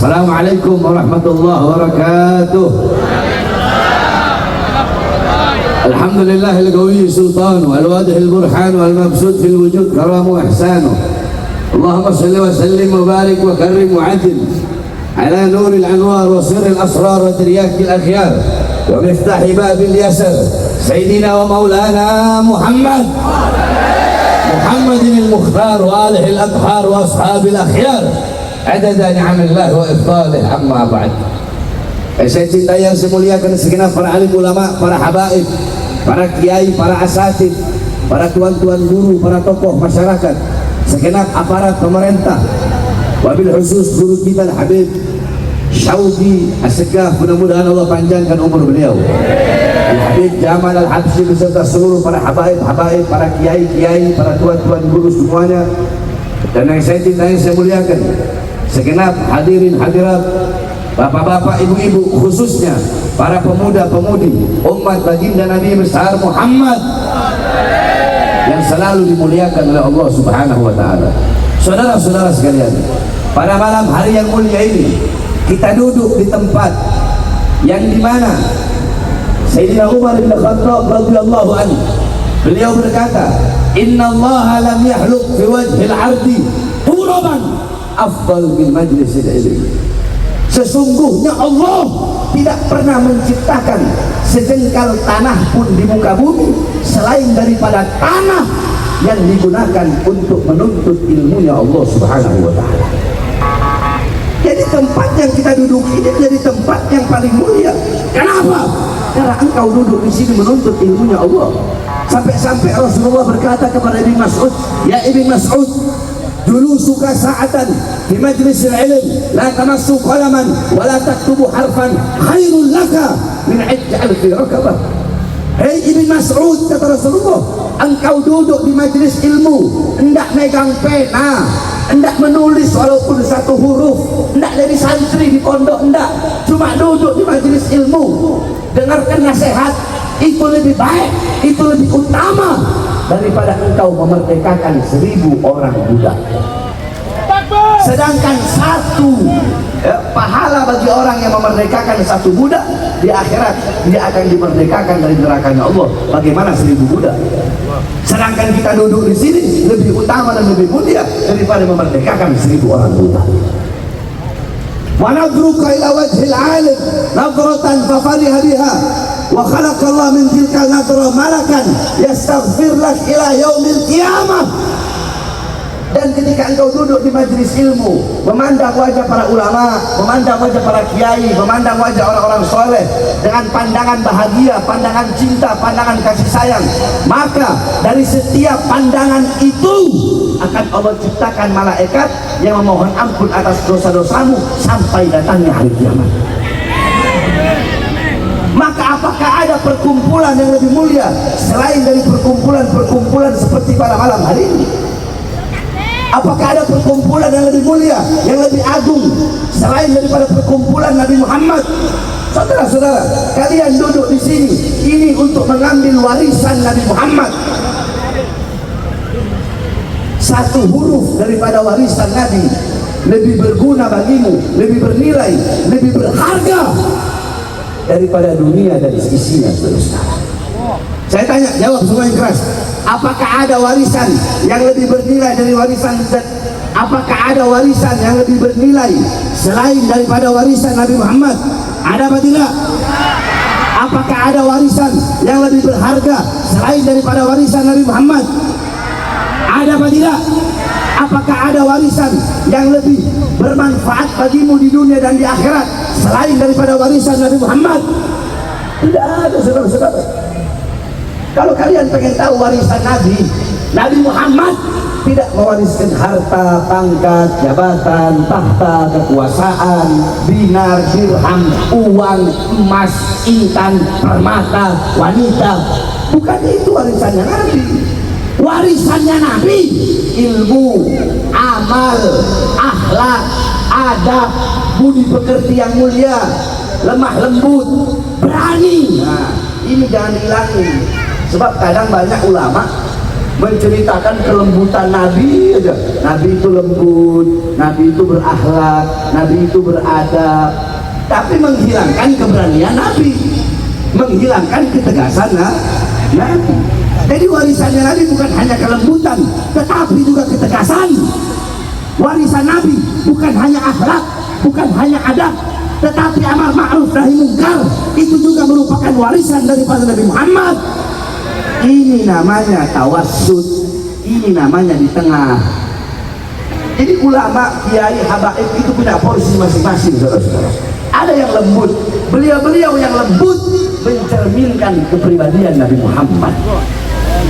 Assalamualaikum warahmatullahi wabarakatuh. Alhamdulillahil qawiyyi sultanu wal wadihil burhanu wal mabsut fil wujud karamu ihsanu. Allahumma salli wa sallim wa barik wa karrim wa adil ala nuril anwar wa sirril asrar wa tiryakil akhyar wa miftahi babil yasar sayyidina wa maulana Muhammad Muhammadin al-mukhtar wa alihi al-athhar wa ashabil akhyar adada ni'amillah wa ifdalih amma ba'd. Saya cintai yang saya muliakan segenap para alim ulama, para habaib, para kiai, para asatid, para tuan-tuan guru, para tokoh masyarakat, segenap aparat pemerintah, wabil khusus guru kita Habib Syauqi As-Segaf, mudah-mudahan Allah panjangkan umur beliau. Habib Jamal Al-Habsyi beserta seluruh para habaib, para kiai, para tuan-tuan guru semuanya. Dan yang saya cintai, saya muliakan segenap hadirin hadirat, bapak-bapak, ibu-ibu, khususnya para pemuda-pemudi umat baginda Nabi besar Muhammad yang selalu dimuliakan oleh Allah Subhanahu wa taala. Saudara-saudara sekalian, pada malam hari yang mulia ini kita duduk di tempat yang dimana Sayyidina Umar bin Khattab radhiyallahu anhu, beliau berkata, "Innallaha lam yahluk fi wajhil 'ardi turaban afdal min majlisil ilmi." Sesungguhnya Allah tidak pernah menciptakan sejengkal tanah pun di muka bumi selain daripada tanah yang digunakan untuk menuntut ilmunya Allah Subhanahu wa taala. Jadi tempat yang kita duduk ini jadi tempat yang paling mulia. Kenapa? Karena engkau duduk di sini menuntut ilmunya Allah. Sampai-sampai Rasulullah berkata kepada Ibn Mas'ud, "Ya Ibn Mas'ud, dulu suka saatan di majlis ilm la tamassu qalaman wa la taktubu harfan khairul laka min ij'al fi rakabah." Hei Ibn Mas'ud, kata Rasulullah, engkau duduk di majlis ilmu hendak megang pena, hendak menulis walaupun satu huruf, hendak jadi santri di pondok, hendak cuma duduk di majlis ilmu dengarkan nasihat, itu lebih baik, itu lebih utama daripada engkau memerdekakan 1000 orang budak. Sedangkan pahala bagi orang yang memerdekakan 1 budak, di akhirat dia akan dimerdekakan dari nerakanya Allah. Bagaimana 1000 budak? Sedangkan kita duduk di sini lebih utama dan lebih mulia daripada memerdekakan 1000 orang budak. Wa nadruka ila wajhil 'alim nadratan fa fariha biha wa khalaqa Allah min tilka nadra malakan yastaghfir lak ila yaumil qiyamah. Dan ketika engkau duduk di majelis ilmu, memandang wajah para ulama, memandang wajah para kiai, memandang wajah orang-orang soleh dengan pandangan bahagia, pandangan cinta, pandangan kasih sayang, maka dari setiap pandangan itu akan Allah ciptakan malaikat yang memohon ampun atas dosa-dosamu sampai datangnya hari kiamat. Maka apakah ada perkumpulan yang lebih mulia selain dari perkumpulan seperti pada malam hari ini? Apakah ada perkumpulan yang lebih mulia, yang lebih agung selain daripada perkumpulan Nabi Muhammad? Saudara-saudara, kalian duduk di sini ini untuk mengambil warisan Nabi Muhammad. 1 huruf daripada warisan Nabi lebih berguna bagimu, lebih bernilai, lebih berharga daripada dunia dan isinya, saudara. Saya tanya, jawab semua yang keras. Apakah ada warisan yang lebih bernilai dari warisan? Apakah ada warisan yang lebih bernilai selain daripada warisan Nabi Muhammad? Ada apa tidak? Apakah ada warisan yang lebih berharga selain daripada warisan Nabi Muhammad? Ada apa tidak? Apakah ada warisan yang lebih bermanfaat bagimu di dunia dan di akhirat selain daripada warisan Nabi Muhammad? Tidak ada, saudara-saudara. Kalau kalian pengen tahu warisan Nabi Muhammad tidak mewariskan harta, pangkat, jabatan, tahta, kekuasaan, dinar, dirham, uang, emas, intan, permata, wanita. Bukan itu warisannya Nabi. Warisannya Nabi ilmu, amal, akhlak, adab, budi pekerti yang mulia, lemah lembut, berani. Nah, ini jangan dihilangin. Sebab kadang banyak ulama menceritakan kelembutan Nabi aja. Nabi itu lembut, Nabi itu berakhlak, Nabi itu beradab, tapi menghilangkan keberanian Nabi, menghilangkan ketegasan Nabi. Jadi warisannya Nabi bukan hanya kelembutan, tetapi juga ketegasan. Warisan Nabi bukan hanya akhlak, bukan hanya adab, tetapi amar ma'ruf nahi mungkar. Itu juga merupakan warisan daripada Nabi Muhammad. Ini namanya tawassut, ini namanya di tengah. Jadi ulama, kiai, habaib itu punya porsi masing-masing, saudara-saudara. Ada yang lembut, beliau-beliau yang lembut mencerminkan kepribadian Nabi Muhammad.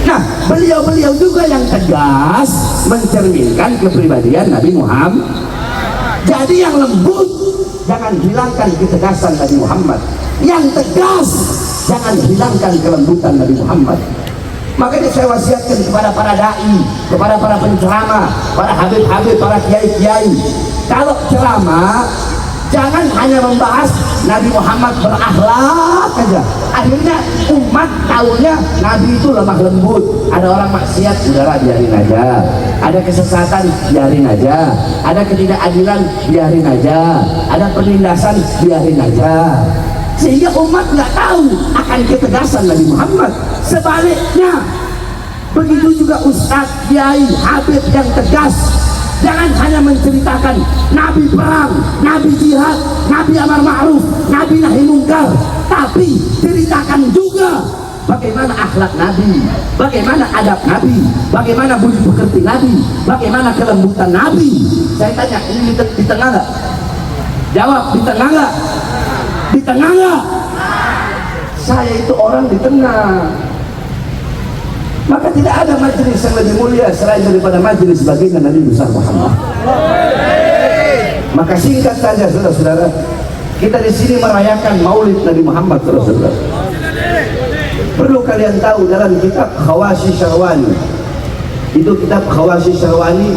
Nah, beliau-beliau juga yang tegas mencerminkan kepribadian Nabi Muhammad. Jadi yang lembut jangan hilangkan ketegasan Nabi Muhammad, yang tegas jangan hilangkan kelembutan Nabi Muhammad. Makanya saya wasiatkan kepada para dai, kepada para penceramah, para habib-habib, para kiai-kiai, kalau ceramah jangan hanya membahas Nabi Muhammad berakhlak aja. Akhirnya umat tahunya Nabi itu lemah lembut. Ada orang maksiat, udahlah biarin aja. Ada kesesatan, biarin aja. Ada ketidakadilan, biarin aja. Ada penindasan, biarin aja. Sehingga umat nggak tahu akan ketegasan Nabi Muhammad. Sebaliknya, begitu juga ustadz, kiai, habib yang tegas. Jangan hanya menceritakan Nabi perang, Nabi jihad, Nabi amar ma'ruf, Nabi nahi mungkar, tapi ceritakan juga bagaimana akhlak Nabi, bagaimana adab Nabi, bagaimana budi pekerti Nabi, bagaimana kelembutan Nabi. Saya tanya, ini di tengah nggak? Jawab, di tengah nggak? Di tengah nggak? Saya itu orang di tengah. Maka tidak ada majelis yang lebih mulia selain daripada majelis baginda Nabi besar Muhammad. Maka singkat saja, saudara-saudara, kita di sini merayakan Maulid Nabi Muhammad, saudara-saudara. Perlu kalian tahu, dalam kitab Khawashi Syarwani, itu kitab Khawashi Syarwani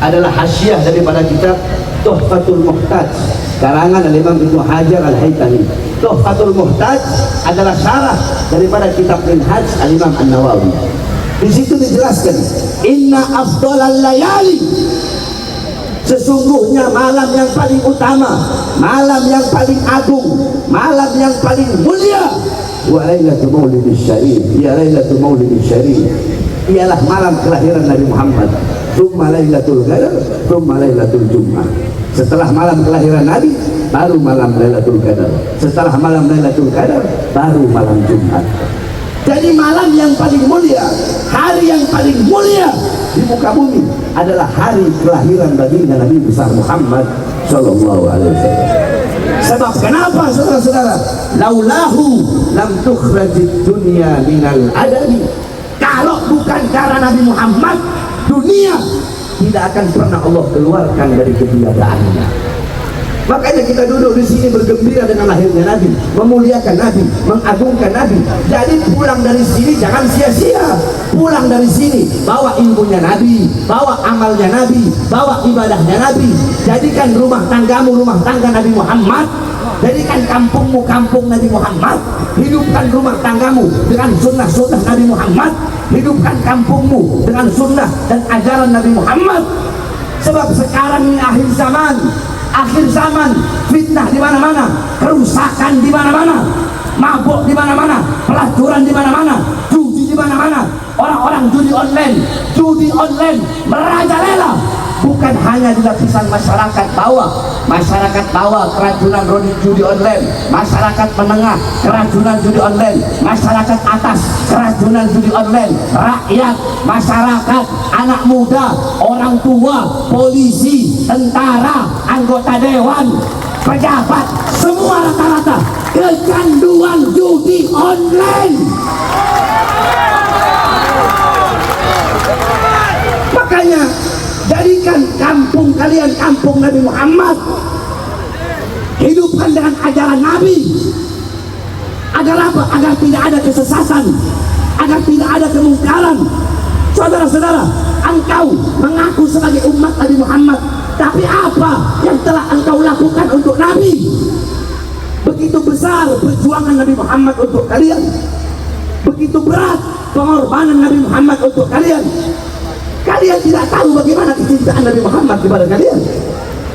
adalah hasyiah daripada kitab Tuhfatul Muhtaj karangan Imam Ibnu Hajar Al-Haytami. Tuhfatul Muhtaj adalah syarah daripada kitab Minhaj Al-Imam An-Nawawi. Di situ dijelaskan, inna afdhalal layali, sesungguhnya malam yang paling utama, malam yang paling agung, malam yang paling mulia, wa lailatul maulidis syarif, ya lailatul maulidis syarif, ialah malam kelahiran Nabi Muhammad. Tsumma lailatul qadar, tsumma lailatul jum'ah. Setelah malam kelahiran Nabi, baru malam Lailatul Qadar. Setelah malam Lailatul Qadar, baru malam Jumat. Jadi malam yang paling mulia, hari yang paling mulia di muka bumi adalah hari kelahiran baginda Nabi besar Muhammad Sallallahu Alaihi Wasallam. Sebab kenapa, saudara-saudara? Laulahu lam tukhrajid dunya minal adami. Kalau bukan karena Nabi Muhammad, dunia tidak akan pernah Allah keluarkan dari ketiadaannya. Makanya kita duduk di sini bergembira dengan lahirnya Nabi, memuliakan Nabi, mengagungkan Nabi. Jadi pulang dari sini jangan sia-sia. Pulang dari sini bawa ilmunya Nabi, bawa amalnya Nabi, bawa ibadahnya Nabi. Jadikan rumah tanggamu rumah tangga Nabi Muhammad. Jadikan kampungmu kampung Nabi Muhammad. Hidupkan rumah tanggamu dengan sunnah-sunnah Nabi Muhammad. Hidupkan kampungmu dengan sunnah dan ajaran Nabi Muhammad. Sebab sekarang ini akhir zaman, fitnah di mana-mana, kerusakan di mana-mana, mabuk di mana-mana, pelacuran di mana-mana, judi di mana-mana, orang-orang judi online merajalela. Bukan hanya di lapisan masyarakat bawah keracunan judi online, masyarakat menengah keracunan judi online, masyarakat atas keracunan judi online, rakyat, masyarakat, anak muda, orang tua, polisi, tentara, anggota dewan, pejabat, semua rata-rata kecanduan judi online. Makanya jadikan kampung kalian kampung Nabi Muhammad. Hidupkan dengan ajaran Nabi. Agar apa? Agar tidak ada kesesatan, agar tidak ada kemungkaran. Saudara-saudara, engkau mengaku sebagai umat Nabi Muhammad, tapi apa yang telah engkau lakukan untuk Nabi? Begitu besar perjuangan Nabi Muhammad untuk kalian, begitu berat pengorbanan Nabi Muhammad untuk kalian. Kalian tidak tahu bagaimana kecintaan Nabi Muhammad kepada kalian.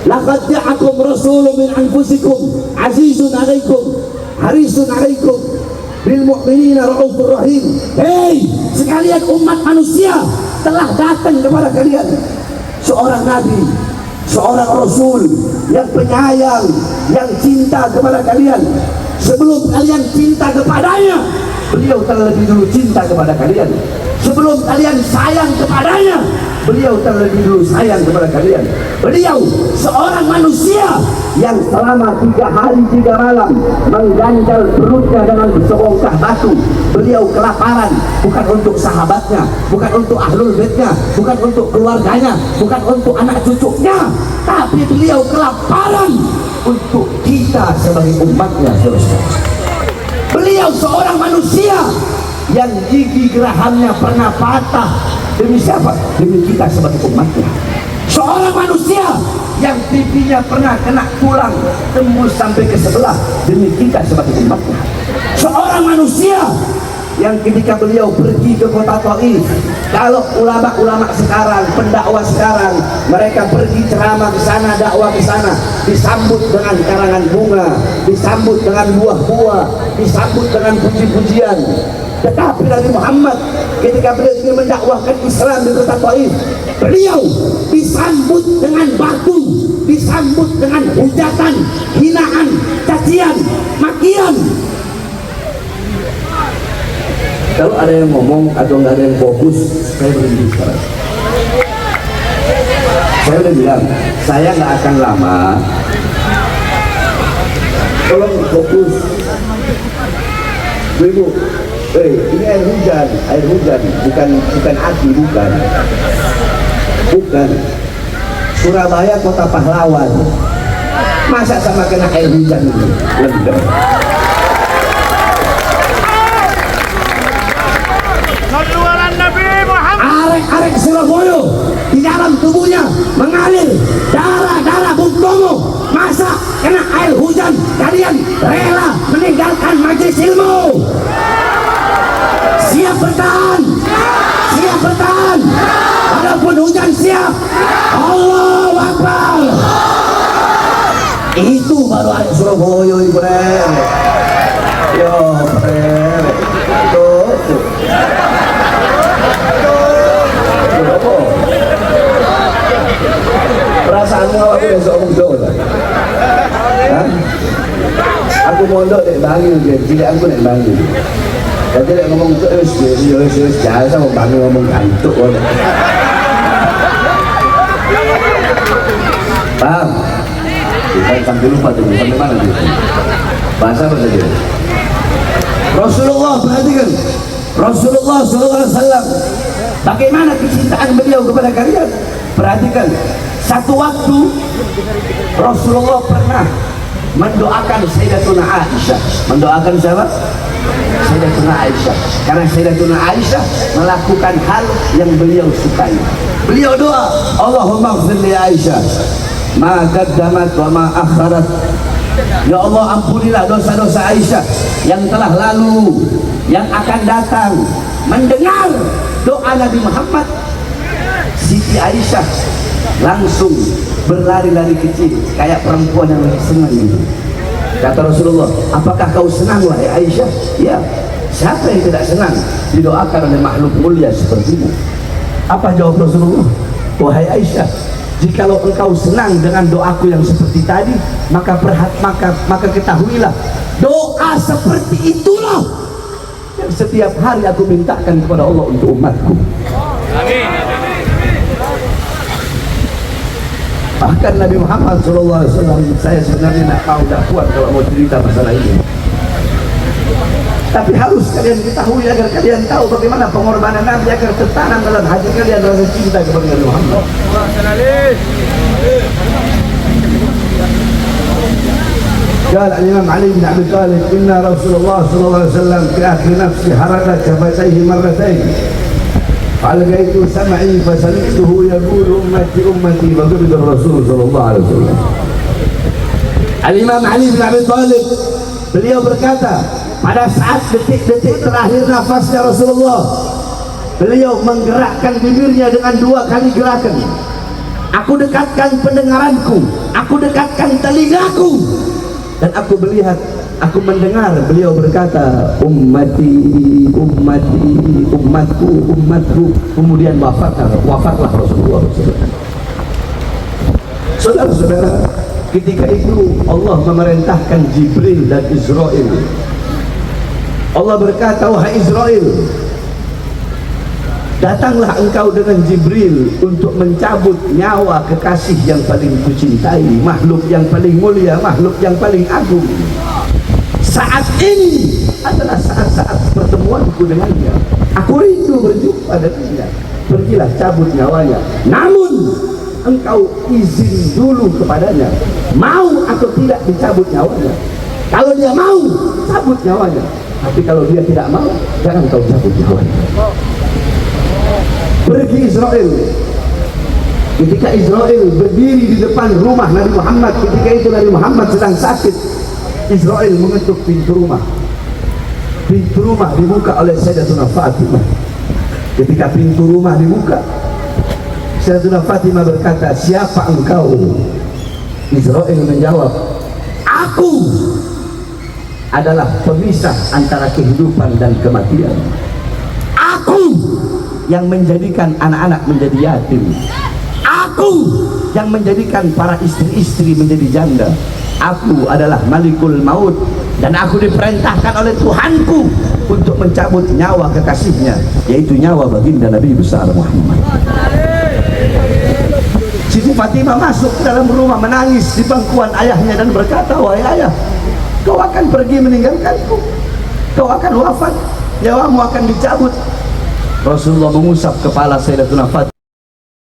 Laqad ja'akum rasulun min anfusikum azizun 'alaikum harisun 'alaikum bil mu'minina raufur rahim. Hei sekalian umat manusia, telah datang kepada kalian seorang nabi, seorang rasul yang penyayang, yang cinta kepada kalian. Sebelum kalian cinta kepadanya, beliau terlebih dulu cinta kepada kalian. Sebelum kalian sayang kepadanya, beliau terlebih dulu sayang kepada kalian. Beliau seorang manusia yang selama 3 hari 3 malam mengganjal perutnya dengan sebongkah batu. Beliau kelaparan, bukan untuk sahabatnya, bukan untuk ahlul baitnya, bukan untuk keluarganya, bukan untuk anak cucunya, tapi beliau kelaparan untuk kita sebagai umatnya. Beliau seorang manusia yang gigi gerahamnya pernah patah. Demi siapa? Demi kita sebagai umatnya. Seorang manusia yang pipinya pernah kena tulang tembus sampai ke sebelah. Demi kita sebagai umatnya. Seorang manusia yang ketika beliau pergi ke kota Taif, kalau ulama-ulama sekarang, pendakwah sekarang, mereka pergi ceramah ke sana, dakwah ke sana, disambut dengan karangan bunga, disambut dengan buah-buah, disambut dengan puji-pujian. Tetapi Nabi Muhammad ketika beliau ingin mendakwahkan Islam di kota Taif, beliau disambut dengan batu, disambut dengan hujatan, hinaan, cacian, makian. Kalau ada yang ngomong atau nggak ada yang fokus, saya berhenti sekarang. Saya udah bilang, saya nggak akan lama. Tolong fokus. Ibu, ini air hujan, bukan api, bukan. Surabaya kota pahlawan. Masa sama kena air hujan ini? Arek-arek Surabaya di dalam tubuhnya mengalir darah Bung Tomo. Masa kena air hujan kalian rela meninggalkan majelis ilmu? Siap bertahan, walaupun hujan siap. Allahu Akbar. Itu baru arek Surabaya ibu. Yo tuh. Perasaanmu aku besok ngomong Jawa. Aku mondok dek Bangil, jadi aku dek Bangil. Jadi dek ngomong terus, jasa mau Bangil ngomong gantuk. Paham? Kita sampai lupa tuh, sampai mana dia? Bahasa apa saja? Rasulullah, perhatikan. Rasulullah SAW, bagaimana kecintaan beliau kepada kalian? Perhatikan, satu waktu Rasulullah pernah mendoakan Sayyidatuna Aisyah. Mendoakan siapa? Sayyidatuna Aisyah. Karena Sayyidatuna Aisyah melakukan hal yang beliau sukai. Beliau doa, Allahumma ighfir li Aisyah ma qaddamat wa ma akharat. Ya Allah, ampunilah dosa-dosa Aisyah yang telah lalu, yang akan datang. Mendengar doa Nabi Muhammad, Siti Aisyah langsung berlari-lari kecil kayak perempuan yang lagi senang ini. Kata Rasulullah, apakah kau senang wahai Aisyah? Ya, siapa yang tidak senang didoakan oleh makhluk mulia sepertimu? Apa jawab Rasulullah? Wahai Aisyah, jikalau engkau senang dengan doaku yang seperti tadi, maka ketahuilah, doa seperti itulah yang setiap hari aku mintakan kepada Allah untuk umatku. Amin. Bahkan Nabi Muhammad SAW, saya sebenarnya tidak kuat kalau mau cerita masalah ini, tapi harus kalian ketahui agar kalian tahu bagaimana pengorbanan Nabi agar tertanam dalam hati kalian rasa cinta kepada Nabi Muhammad. قال الإمام علي بن أبي طالب إن رسول الله صلى الله عليه وسلم في آخر نفسه حرك شفتيه مرتين فألقيت سمعي فسمعته يقول أمتي أمتي فقبض الرسول صلى الله عليه وسلم. Al-Imam Ali bin Abi Thalib beliau berkata, pada saat detik-detik terakhir nafasnya Rasulullah, beliau menggerakkan bibirnya dengan 2 kali gerakan. Aku dekatkan pendengaranku, aku dekatkan telingaku, dan aku melihat, aku mendengar beliau berkata, ummati, ummati, umatku, umatku. Kemudian wafatlah Rasulullah. Saudara-saudara, ketika itu Allah memerintahkan Jibril dan Israel. Allah berkata, wahai Israel, datanglah engkau dengan Jibril untuk mencabut nyawa kekasih yang paling kucintai, makhluk yang paling mulia, makhluk yang paling agung. Saat ini adalah saat-saat pertemuanku dengannya. Aku rindu berjumpa dengannya. Pergilah cabut nyawanya. Namun engkau izin dulu kepadanya, mau atau tidak dicabut nyawanya. Kalau dia mau, cabut nyawanya. Tapi kalau dia tidak mau, jangan kau cabut nyawanya. Pergi Israel. Ketika Israel berdiri di depan rumah Nabi Muhammad, ketika itu Nabi Muhammad sedang sakit, Israel mengetuk pintu rumah. Pintu rumah dibuka oleh Sayyidatuna Fatimah. Ketika pintu rumah dibuka, Sayyidatuna Fatimah berkata, siapa engkau? Israel menjawab, aku adalah pemisah antara kehidupan dan kematian. Aku yang menjadikan anak-anak menjadi yatim. Aku yang menjadikan para istri-istri menjadi janda. Aku adalah Malikul Maut, dan aku diperintahkan oleh Tuhanku untuk mencabut nyawa kekasihnya, yaitu nyawa baginda Nabi besar Muhammad. Siti Fatimah masuk ke dalam rumah menangis di pangkuan ayahnya dan berkata, wahai ayah, kau akan pergi meninggalkanku, kau akan wafat, nyawamu akan dicabut. Rasulullah mengusap kepala Sayyidatuna Fatimah.